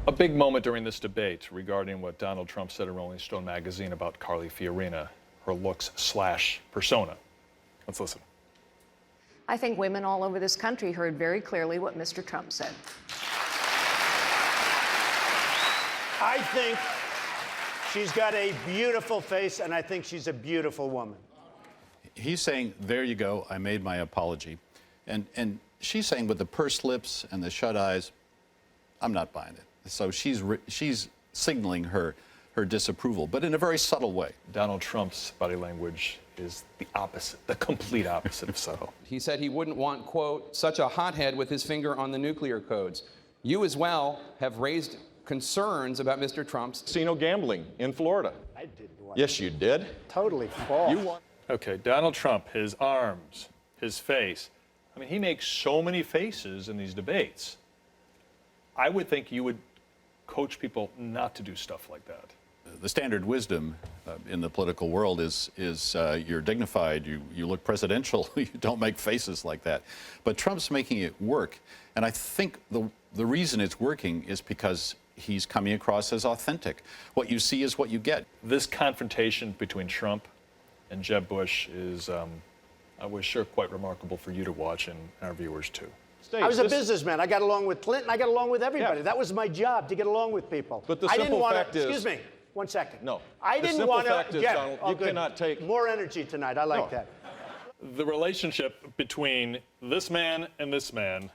A big moment during this debate regarding what Donald Trump said in Rolling Stone magazine about Carly Fiorina, her looks/persona. Let's listen. I think women all over this country heard very clearly what Mr. Trump said. I think she's got a beautiful face, and I think she's a beautiful woman. He's saying, there you go, I made my apology. And she's saying, with the pursed lips and the shut eyes, I'm not buying it. So she's signaling her disapproval, but in a very subtle way. Donald Trump's body language is the opposite, the complete opposite of subtle. He said he wouldn't want, quote, such a hothead with his finger on the nuclear codes. You as well have raised concerns about Mr. Trump's casino gambling in Florida. I didn't want Yes, you did. Totally false. You want. Okay, Donald Trump, his arms, his face. I mean, he makes so many faces in these debates. I would think you would coach people not to do stuff like that. The standard wisdom in the political world is you're dignified, you look presidential, you don't make faces like that. But Trump's making it work, and I think the reason it's working is because he's coming across as authentic. What you see is what you get. This confrontation between Trump and Jeb Bush is, I was sure, quite remarkable for you to watch and our viewers too. I was a businessman. I got along with Clinton. I got along with everybody. Yeah. That was my job, to get along with people. But the I didn't simple want fact to. is- Excuse me. 1 second. No. I The didn't simple want fact to. is, Yeah. Donald, Oh, you good. cannot take- More energy tonight. I like No. that. The relationship between this man and this man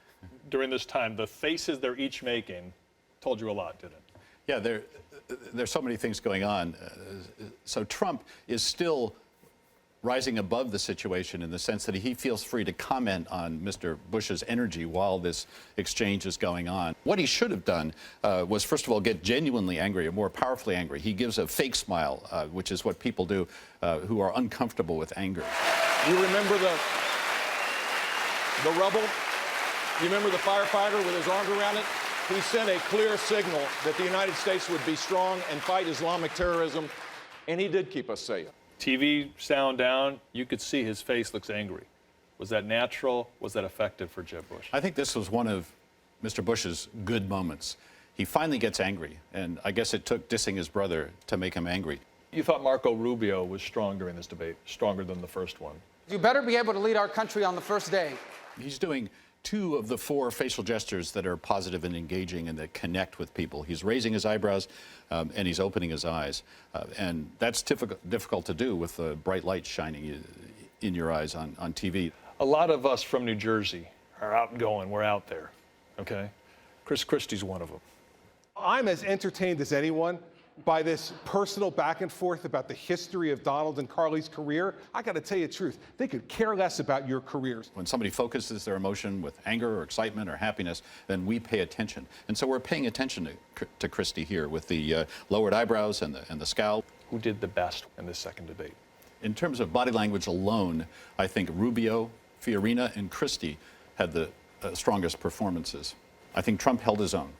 during this time, the faces they're each making, told you a lot, didn't it? Yeah, there's so many things going on. So Trump is still rising above the situation in the sense that he feels free to comment on Mr. Bush's energy while this exchange is going on. What he should have done was, first of all, get genuinely angry or more powerfully angry. He gives a fake smile, which is what people do who are uncomfortable with anger. You remember the rubble? You remember the firefighter with his arms around it? He sent a clear signal that the United States would be strong and fight Islamic terrorism, and he did keep us safe. TV sound down, you could see his face looks angry. Was that natural? Was that effective for Jeb Bush? I think this was one of Mr. Bush's good moments. He finally gets angry, and I guess it took dissing his brother to make him angry. You thought Marco Rubio was strong during this debate, stronger than the first one. You better be able to lead our country on the first day. He's doing 2 of the 4 facial gestures that are positive and engaging and that connect with people. He's raising his eyebrows and he's opening his eyes. And that's difficult to do with the bright light shining in your eyes on TV. A lot of us from New Jersey are outgoing, we're out there, okay? Chris Christie's one of them. I'm as entertained as anyone by this personal back and forth about the history of Donald and Carly's career. I got to tell you the truth, they could care less about your careers. When somebody focuses their emotion with anger or excitement or happiness, then we pay attention. And so we're paying attention to Christie here with the lowered eyebrows and the scowl. Who did the best in this second debate? In terms of body language alone, I think Rubio, Fiorina, and Christie had the strongest performances. I think Trump held his own.